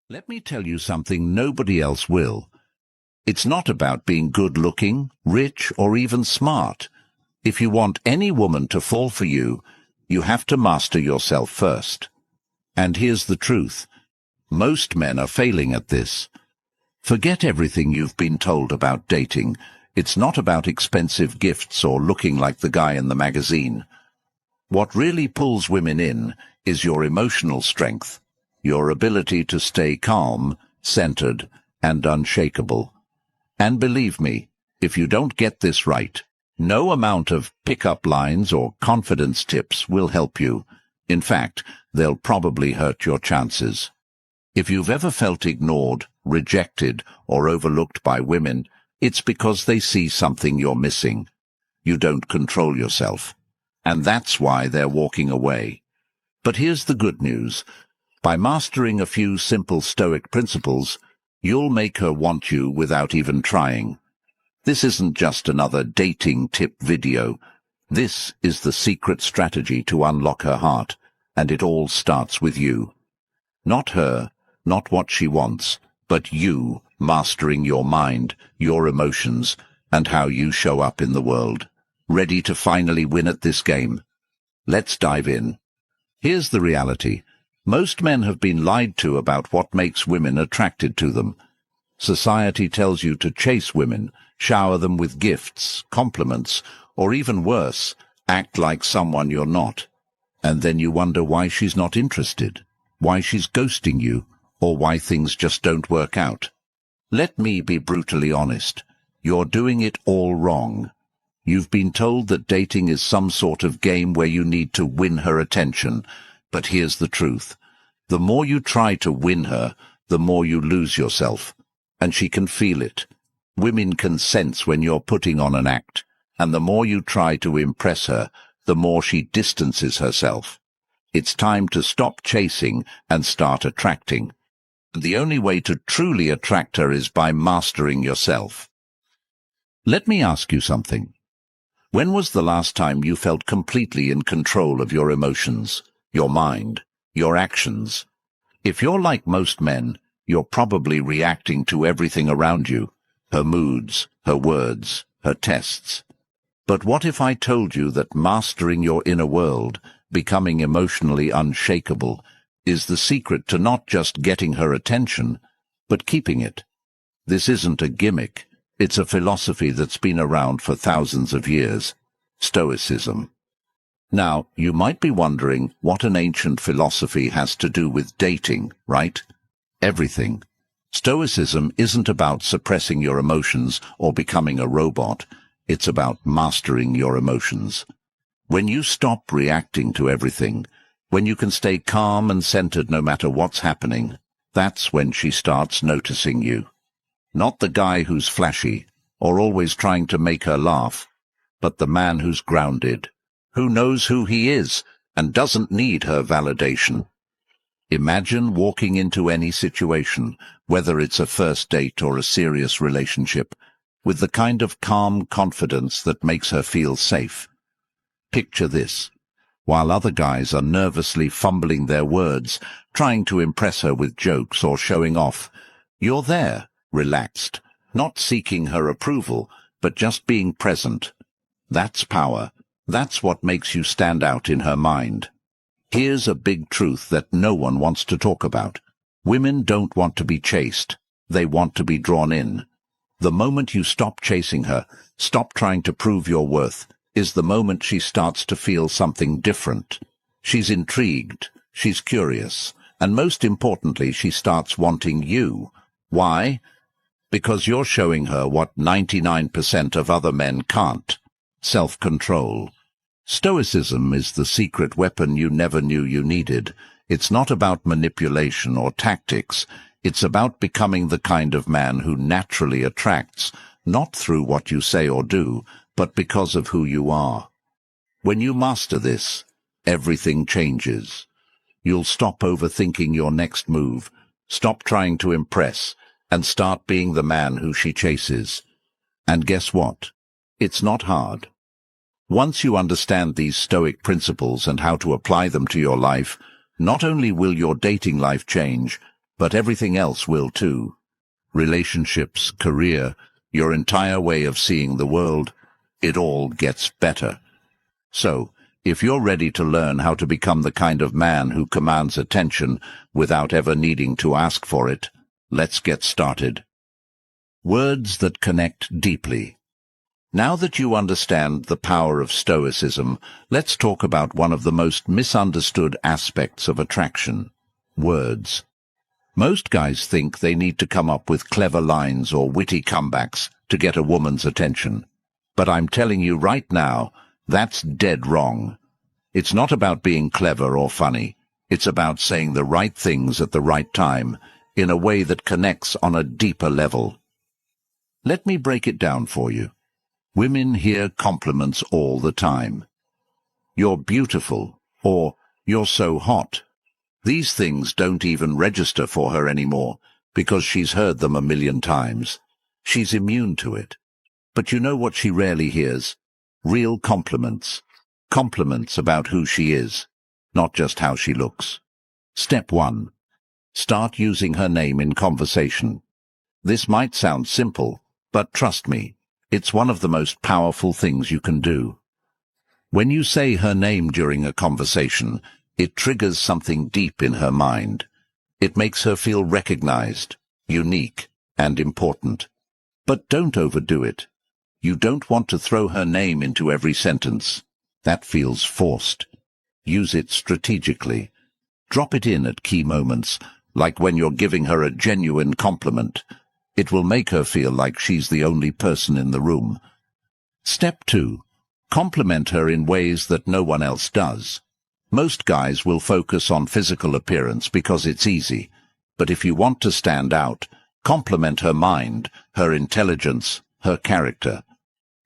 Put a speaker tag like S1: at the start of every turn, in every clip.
S1: Let me tell you something nobody else will. It's not about being good-looking, rich, or even smart. If you want any woman to fall for you, you have to master yourself first. And here's the truth. Most men are failing at this. Forget everything you've been told about dating. It's not about expensive gifts or looking like the guy in the magazine. What really pulls women in is your emotional strength, your ability to stay calm, centered, and unshakable. And believe me, if you don't get this right, no amount of pick-up lines or confidence tips will help you. In fact, they'll probably hurt your chances. If you've ever felt ignored, rejected, or overlooked by women, it's because they see something you're missing. You don't control yourself. And that's why they're walking away. But here's the good news. By mastering a few simple Stoic principles, you'll make her want you without even trying. This isn't just another dating tip video. This is the secret strategy to unlock her heart, and it all starts with you. Not her, not what she wants, but you mastering your mind, your emotions, and how you show up in the world. Ready to finally win at this game? Let's dive in. Here's the reality. Most men have been lied to about what makes women attracted to them. Society tells you to chase women, shower them with gifts, compliments, or even worse, act like someone you're not. And then you wonder why she's not interested, why she's ghosting you, or why things just don't work out. Let me be brutally honest. You're doing it all wrong. You've been told that dating is some sort of game where you need to win her attention. But here's the truth. The more you try to win her, the more you lose yourself. And she can feel it. Women can sense when you're putting on an act. And the more you try to impress her, the more she distances herself. It's time to stop chasing and start attracting. And the only way to truly attract her is by mastering yourself. Let me ask you something. When was the last time you felt completely in control of your emotions, your mind, your actions? If you're like most men, you're probably reacting to everything around you, her moods, her words, her tests. But what if I told you that mastering your inner world, becoming emotionally unshakable, is the secret to not just getting her attention, but keeping it? This isn't a gimmick. It's a philosophy that's been around for thousands of years. Stoicism. Now, you might be wondering what an ancient philosophy has to do with dating, right? Everything. Stoicism isn't about suppressing your emotions or becoming a robot. It's about mastering your emotions. When you stop reacting to everything, when you can stay calm and centered no matter what's happening, that's when she starts noticing you. Not the guy who's flashy, or always trying to make her laugh, but the man who's grounded, who knows who he is, and doesn't need her validation. Imagine walking into any situation, whether it's a first date or a serious relationship, with the kind of calm confidence that makes her feel safe. Picture this. While other guys are nervously fumbling their words, trying to impress her with jokes or showing off, you're there, relaxed, not seeking her approval, but just being present. That's power. That's what makes you stand out in her mind. Here's a big truth that no one wants to talk about. Women don't want to be chased. They want to be drawn in. The moment you stop chasing her, stop trying to prove your worth, is the moment she starts to feel something different. She's intrigued, she's curious, and most importantly, she starts wanting you. Why? Because you're showing her what 99% of other men can't. Self-control. Stoicism is the secret weapon you never knew you needed. It's not about manipulation or tactics. It's about becoming the kind of man who naturally attracts, not through what you say or do, but because of who you are. When you master this, everything changes. You'll stop overthinking your next move, stop trying to impress, and start being the man who she chases. And guess what? It's not hard. Once you understand these Stoic principles and how to apply them to your life, not only will your dating life change, but everything else will too. Relationships, career, your entire way of seeing the world, it all gets better. So, if you're ready to learn how to become the kind of man who commands attention without ever needing to ask for it, let's get started. Words that connect deeply. Now that you understand the power of Stoicism, let's talk about one of the most misunderstood aspects of attraction: words. Most guys think they need to come up with clever lines or witty comebacks to get a woman's attention. But I'm telling you right now, that's dead wrong. It's not about being clever or funny. It's about saying the right things at the right time, in a way that connects on a deeper level. Let me break it down for you. Women hear compliments all the time. You're beautiful, or you're so hot. These things don't even register for her anymore, because she's heard them a million times. She's immune to it. But you know what she rarely hears? Real compliments. Compliments about who she is, not just how she looks. Step 1. Start using her name in conversation. This might sound simple, but trust me, it's one of the most powerful things you can do. When you say her name during a conversation, it triggers something deep in her mind. It makes her feel recognized, unique, and important. But don't overdo it. You don't want to throw her name into every sentence. That feels forced. Use it strategically. Drop it in at key moments, like when you're giving her a genuine compliment. It will make her feel like she's the only person in the room. Step 2. Compliment her in ways that no one else does. Most guys will focus on physical appearance because it's easy. But if you want to stand out, compliment her mind, her intelligence, her character.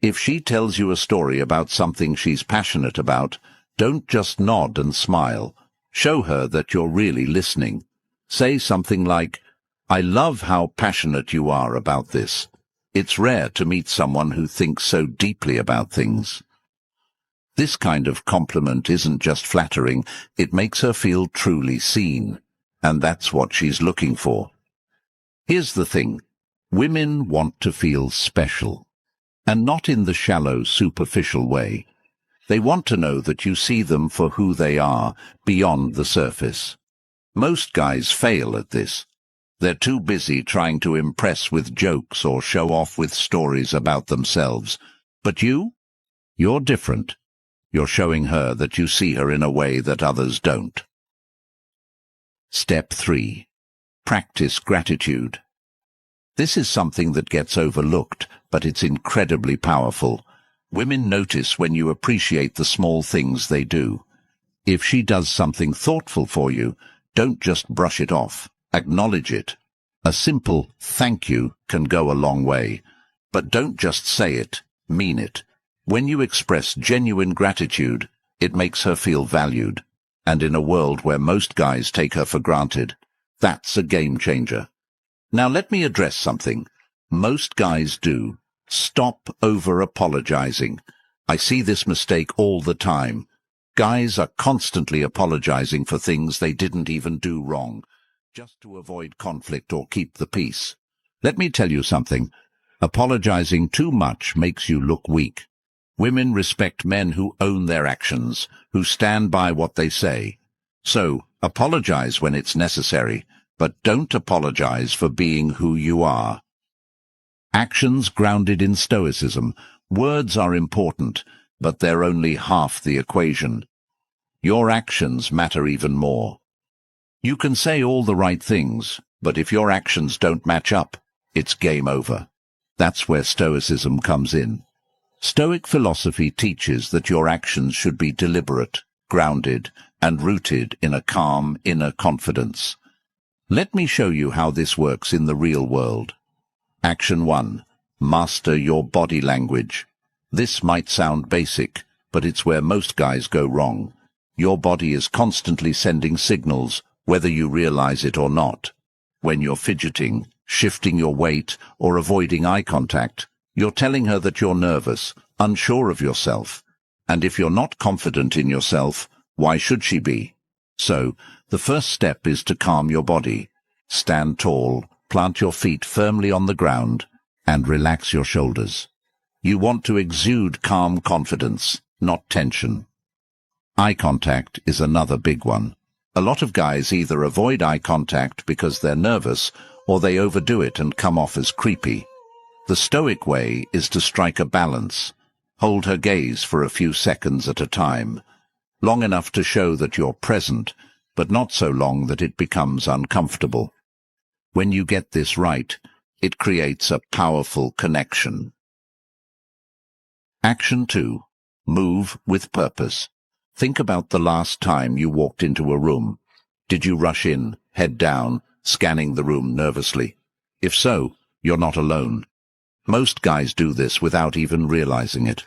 S1: If she tells you a story about something she's passionate about, don't just nod and smile. Show her that you're really listening. Say something like, "I love how passionate you are about this. It's rare to meet someone who thinks so deeply about things." This kind of compliment isn't just flattering, it makes her feel truly seen. And that's what she's looking for. Here's the thing. Women want to feel special. And not in the shallow, superficial way. They want to know that you see them for who they are, beyond the surface. Most guys fail at this. They're too busy trying to impress with jokes or show off with stories about themselves. But you're different. You're showing her that you see her in a way that others don't. Step 3. Practice gratitude. This is something that gets overlooked, but it's incredibly powerful. Women notice when you appreciate the small things they do. If she does something thoughtful for you, don't just brush it off. Acknowledge it. A simple thank you can go a long way. But don't just say it, mean it. When you express genuine gratitude, it makes her feel valued. And in a world where most guys take her for granted, that's a game changer. Now let me address something. Most guys do. Stop over-apologizing. I see this mistake all the time. Guys are constantly apologizing for things they didn't even do wrong, just to avoid conflict or keep the peace. Let me tell you something. Apologizing too much makes you look weak. Women respect men who own their actions, who stand by what they say. So, apologize when it's necessary, but don't apologize for being who you are. Actions grounded in Stoicism. Words are important, but they're only half the equation. Your actions matter even more. You can say all the right things, but if your actions don't match up, it's game over. That's where Stoicism comes in. Stoic philosophy teaches that your actions should be deliberate, grounded, and rooted in a calm inner confidence. Let me show you how this works in the real world. Action 1. Master your body language. This might sound basic, but it's where most guys go wrong. Your body is constantly sending signals, whether you realize it or not. When you're fidgeting, shifting your weight, or avoiding eye contact, you're telling her that you're nervous, unsure of yourself. And if you're not confident in yourself, why should she be? So, the first step is to calm your body. Stand tall, plant your feet firmly on the ground, and relax your shoulders. You want to exude calm confidence, not tension. Eye contact is another big one. A lot of guys either avoid eye contact because they're nervous, or they overdo it and come off as creepy. The Stoic way is to strike a balance. Hold her gaze for a few seconds at a time, long enough to show that you're present, but not so long that it becomes uncomfortable. When you get this right, it creates a powerful connection. Action 2. Move with purpose. Think about the last time you walked into a room. Did you rush in, head down, scanning the room nervously? If so, you're not alone. Most guys do this without even realizing it.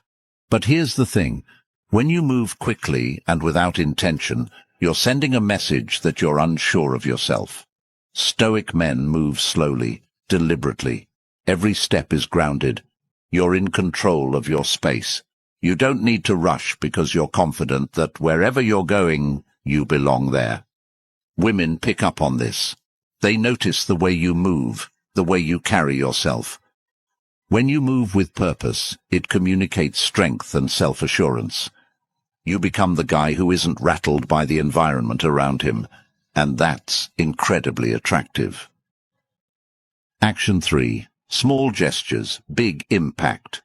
S1: But here's the thing. When you move quickly and without intention, you're sending a message that you're unsure of yourself. Stoic men move slowly, deliberately. Every step is grounded. You're in control of your space. You don't need to rush because you're confident that wherever you're going, you belong there. Women pick up on this. They notice the way you move, the way you carry yourself. When you move with purpose, it communicates strength and self-assurance. You become the guy who isn't rattled by the environment around him, and that's incredibly attractive. Action 3. Small gestures, big impact.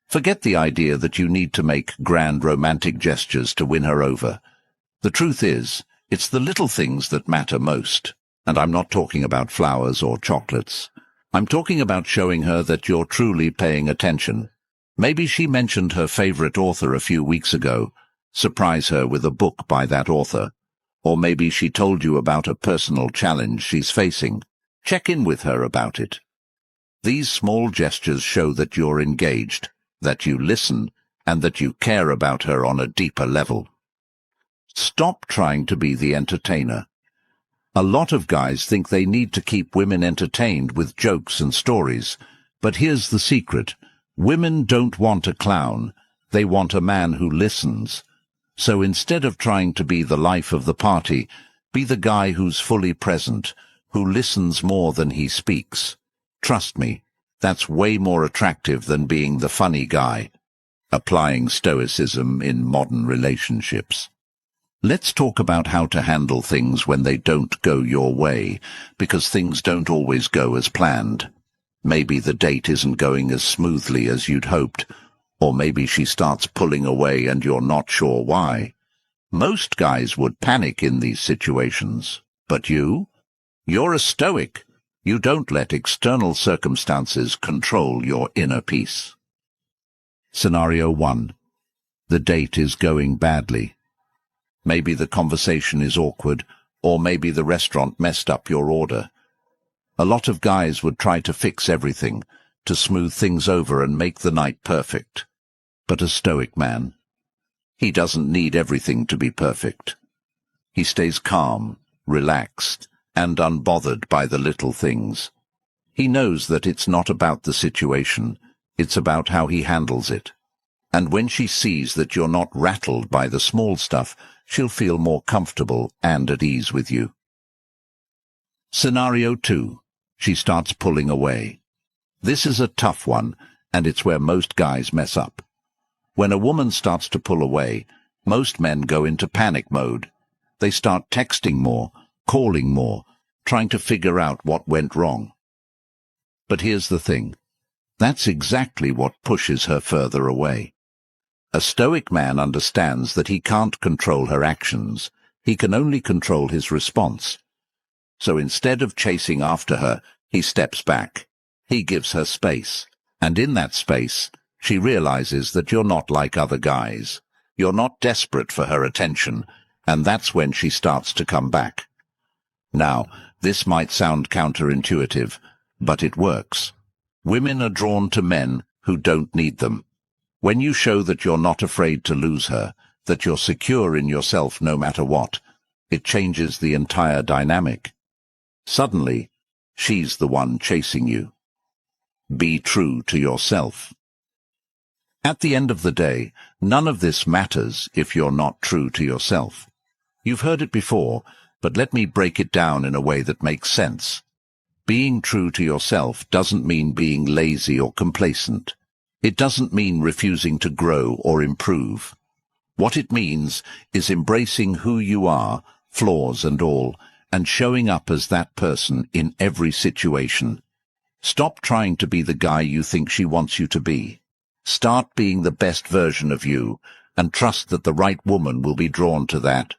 S1: Forget the idea that you need to make grand romantic gestures to win her over. The truth is, it's the little things that matter most. And I'm not talking about flowers or chocolates. I'm talking about showing her that you're truly paying attention. Maybe she mentioned her favorite author a few weeks ago. Surprise her with a book by that author. Or maybe she told you about a personal challenge she's facing. Check in with her about it. These small gestures show that you're engaged, that you listen, and that you care about her on a deeper level. Stop trying to be the entertainer. A lot of guys think they need to keep women entertained with jokes and stories, but here's the secret. Women don't want a clown. They want a man who listens. So instead of trying to be the life of the party, be the guy who's fully present, who listens more than he speaks. Trust me, that's way more attractive than being the funny guy. Applying Stoicism in modern relationships. Let's talk about how to handle things when they don't go your way, because things don't always go as planned. Maybe the date isn't going as smoothly as you'd hoped, or maybe she starts pulling away and you're not sure why. Most guys would panic in these situations, but you're a Stoic. You don't let external circumstances control your inner peace. Scenario 1. The date is going badly. Maybe the conversation is awkward, or maybe the restaurant messed up your order. A lot of guys would try to fix everything, to smooth things over and make the night perfect. But a Stoic man, he doesn't need everything to be perfect. He stays calm, relaxed, and unbothered by the little things. He knows that it's not about the situation, it's about how he handles it. And when she sees that you're not rattled by the small stuff, she'll feel more comfortable and at ease with you. Scenario 2. She starts pulling away. This is a tough one, and it's where most guys mess up. When a woman starts to pull away, most men go into panic mode. They start texting more, calling more, trying to figure out what went wrong. But here's the thing. That's exactly what pushes her further away. A Stoic man understands that he can't control her actions. He can only control his response. So instead of chasing after her, he steps back. He gives her space. And in that space, she realizes that you're not like other guys. You're not desperate for her attention, and that's when she starts to come back. Now, this might sound counterintuitive, but it works. Women are drawn to men who don't need them. When you show that you're not afraid to lose her, that you're secure in yourself no matter what, it changes the entire dynamic. Suddenly, she's the one chasing you. Be true to yourself. At the end of the day, none of this matters if you're not true to yourself. You've heard it before, but let me break it down in a way that makes sense. Being true to yourself doesn't mean being lazy or complacent. It doesn't mean refusing to grow or improve. What it means is embracing who you are, flaws and all, and showing up as that person in every situation. Stop trying to be the guy you think she wants you to be. Start being the best version of you, and trust that the right woman will be drawn to that.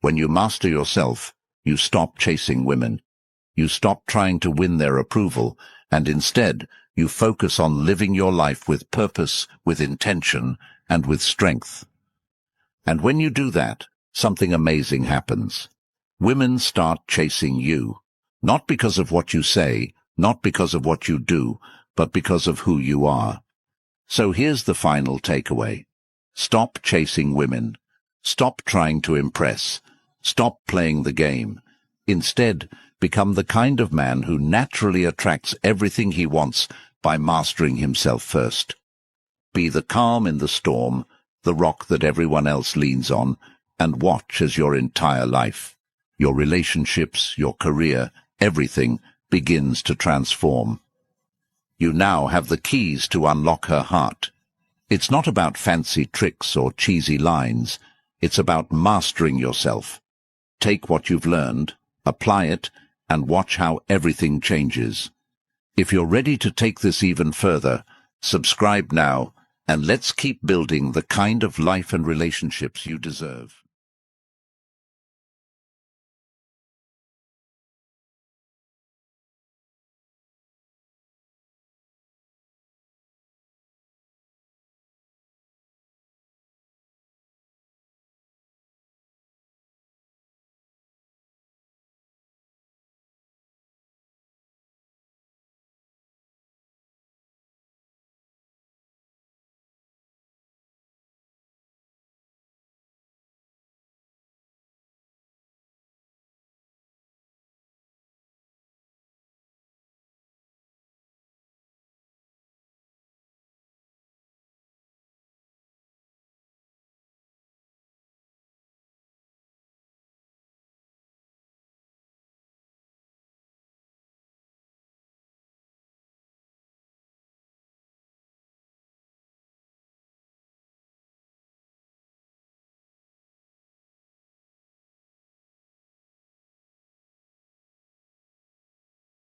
S1: When you master yourself, you stop chasing women. You stop trying to win their approval, and instead, you focus on living your life with purpose, with intention, and with strength. And when you do that, something amazing happens. Women start chasing you, not because of what you say, not because of what you do, but because of who you are. So here's the final takeaway. Stop chasing women. Stop trying to impress. Stop playing the game. Instead, become the kind of man who naturally attracts everything he wants by mastering himself first. Be the calm in the storm, the rock that everyone else leans on, and watch as your entire life, your relationships, your career, everything begins to transform. You now have the keys to unlock her heart. It's not about fancy tricks or cheesy lines. It's about mastering yourself. Take what you've learned, apply it, and watch how everything changes. If you're ready to take this even further, subscribe now, and let's keep building the kind of life and relationships you deserve.